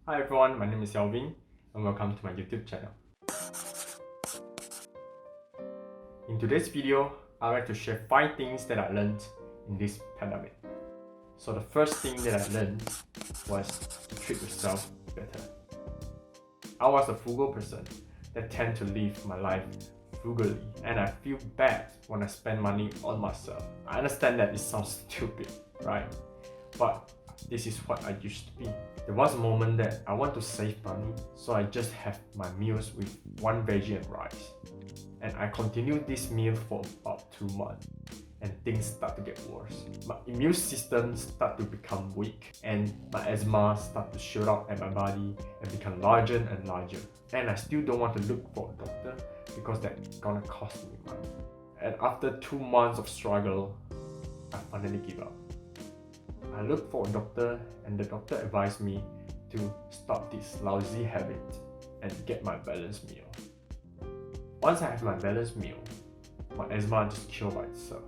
Hi everyone, my name is Alvin and welcome to my YouTube channel. In today's video, I'd like to share 5 things that I learned in this pandemic. So the first thing that I learned was to treat yourself better. I was a frugal person that tend to live my life frugally, and I feel bad when I spend money on myself. I understand that it sounds stupid, right? But this is what I used to be. There was a moment that I want to save money, so I just have my meals with 1 veggie and rice. And I continued this meal for about 2 months, and things start to get worse. My immune system start to become weak, and my asthma start to shoot up at my body and become larger and larger. And I still don't want to look for a doctor because that's gonna cost me money. And after 2 months of struggle, I finally give up. I looked for a doctor, and the doctor advised me to stop this lousy habit and get my balanced meal. Once I have my balanced meal, my asthma just cured by itself.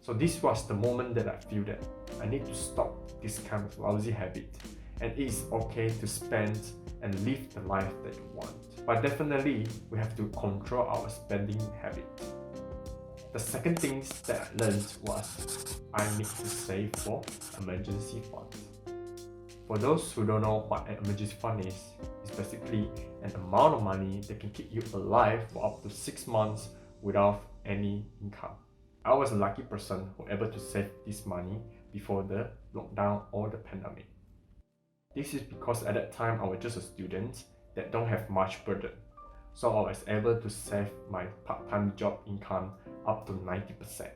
So this was the moment that I feel that I need to stop this kind of lousy habit, and it is okay to spend and live the life that you want. But definitely, we have to control our spending habit. The second thing that I learned was I need to save for emergency funds. For those who don't know what an emergency fund is, it's basically an amount of money that can keep you alive for up to 6 months without any income. I was a lucky person who was able to save this money before the lockdown or the pandemic. This is because at that time I was just a student that don't have much burden. So I was able to save my part-time job income up to 90%.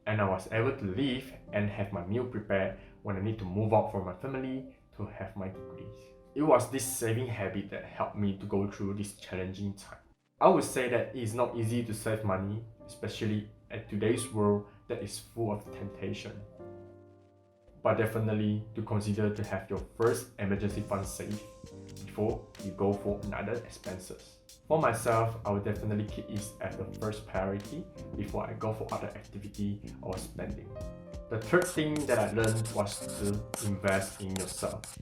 And I was able to live and have my meal prepared when I need to move out from my family to have my degrees. It was this saving habit that helped me to go through this challenging time. I would say that it is not easy to save money, especially at today's world that is full of temptation. But definitely to consider to have your first emergency fund saved before you go for another expenses. For myself, I would definitely keep it as the first priority before I go for other activity or spending. The third thing that I learned was to invest in yourself.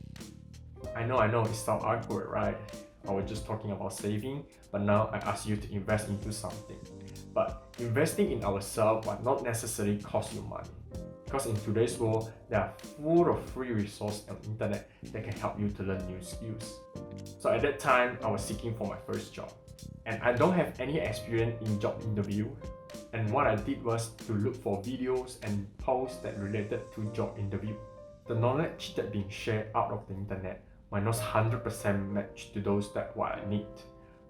I know it sounds awkward, right? I was just talking about saving, but now I ask you to invest into something. But investing in ourselves will not necessarily cost you money. Because in today's world, there are full of free resources on the internet that can help you to learn new skills. So at that time, I was seeking for my first job. And I don't have any experience in job interview. And what I did was to look for videos and posts that related to job interview. The knowledge that being shared out of the internet might not 100% match to those that what I need.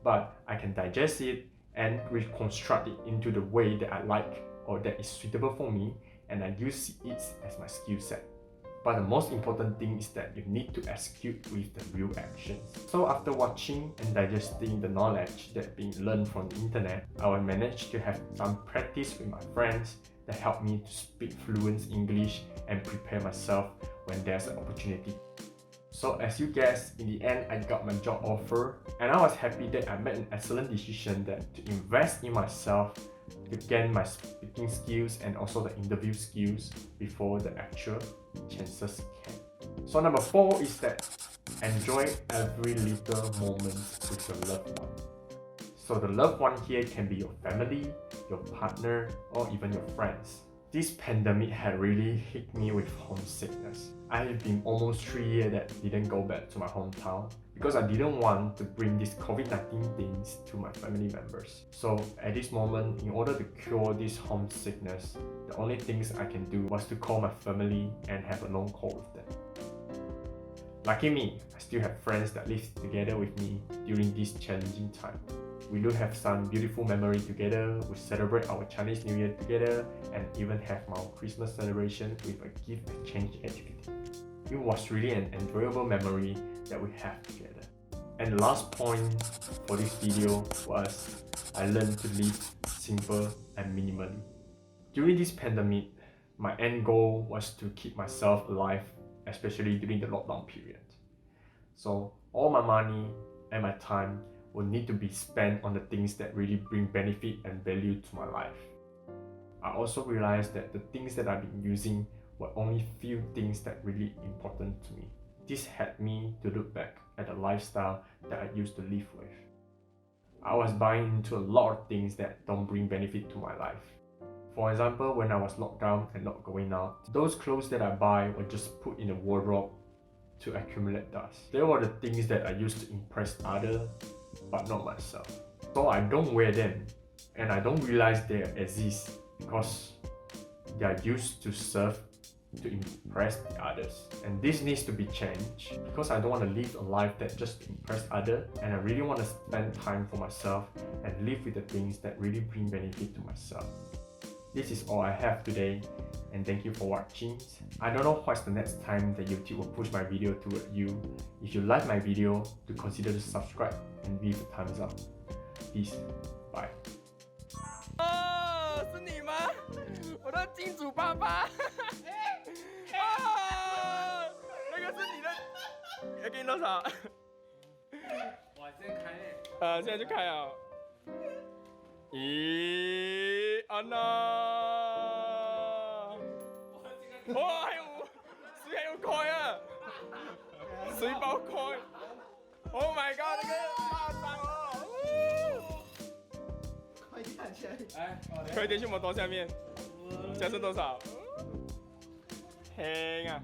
But I can digest it and reconstruct it into the way that I like or that is suitable for me, and I use it as my skill set. But the most important thing is that you need to execute with the real actions. So after watching and digesting the knowledge that being learned from the internet, I will manage to have some practice with my friends that help me to speak fluent English and prepare myself when there's an opportunity. So as you guessed, in the end I got my job offer, and I was happy that I made an excellent decision that to invest in myself to gain my speaking skills and also the interview skills before the actual chances came. So number 4 is that enjoy every little moment with your loved one. So the loved one here can be your family, your partner, or even your friends. This pandemic had really hit me with homesickness. I have been almost 3 years that didn't go back to my hometown because I didn't want to bring these COVID-19 things to my family members. So at this moment, in order to cure this homesickness, the only things I can do was to call my family and have a long call with them. Lucky me, I still have friends that live together with me during this challenging time. We do have some beautiful memory together, we celebrate our Chinese New Year together, and even have our Christmas celebration with a gift exchange activity. It was really an enjoyable memory that we have together. And the last point for this video was I learned to live simple and minimally. During this pandemic, my end goal was to keep myself alive, especially during the lockdown period. So all my money and my time will need to be spent on the things that really bring benefit and value to my life. I also realized that the things that I've been using were only few things that really important to me. This had me to look back at the lifestyle that I used to live with. I was buying into a lot of things that don't bring benefit to my life. For example, when I was locked down and not going out, those clothes that I buy were just put in a wardrobe to accumulate dust. They were the things that I used to impress others, but not myself. So I don't wear them, and I don't realize they exist because they are used to serve to impress the others. And this needs to be changed because I don't want to live a life that just impress others, and I really want to spend time for myself and live with the things that really bring benefit to myself. This is all I have today, and thank you for watching. I don't know what's the next time that YouTube will push my video toward you. If you like my video, to consider to subscribe and leave a thumbs up. Peace, bye. 哦，是你吗？我的金主爸爸。啊，那个是你的，要给你多少？我先开嘞。现在就开啊。咦，安娜！哇，还有水还有开啊！水包开 ！Oh my god， 那个大张哦！快看起来。哎，快点去摩托下面，现在是多少？嘿啊！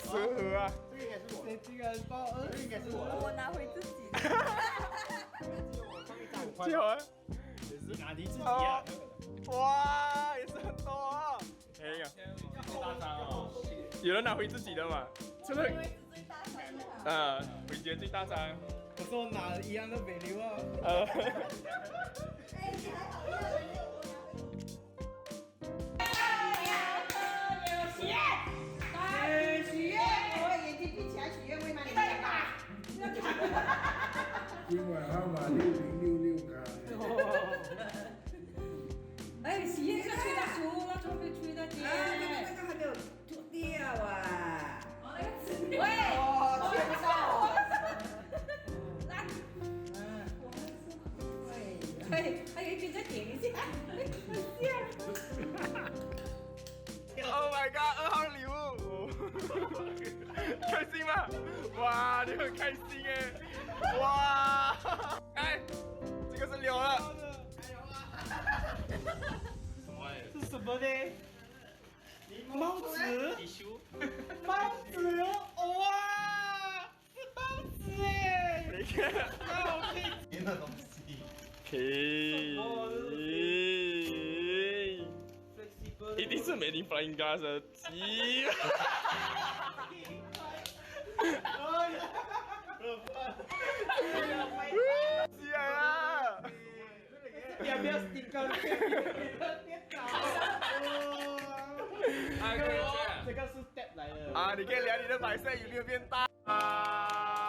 适合啊！这个应该是我。这个包，这个应该是我。我拿回自己。最好啊！也是拿你自己啊。哇，也是很多啊！嘿啊！大张哦。有人拿回自己的嘛？这个最大张的。回绝最大张。可是我拿一样的美流啊。哎，你还好意思？今晚号码6066卡。哎，洗这个吹到熟了，就会吹到点。那个还没有脱掉啊！喂，哦，贴不到。对，还有一边再点一下。Oh my god， 2号礼物，开心吗？哇，你很开心哎！哇，哎，这个是留了。是什么呢？帽子。帽子哦！哇，是帽子哎！你看，好开心的东西。一定是 Made in Flying Glass 的鸡。起来啦！要不要 sticker？ 这个是 step 来的。啊，你可以量你的白色有没有变大啊？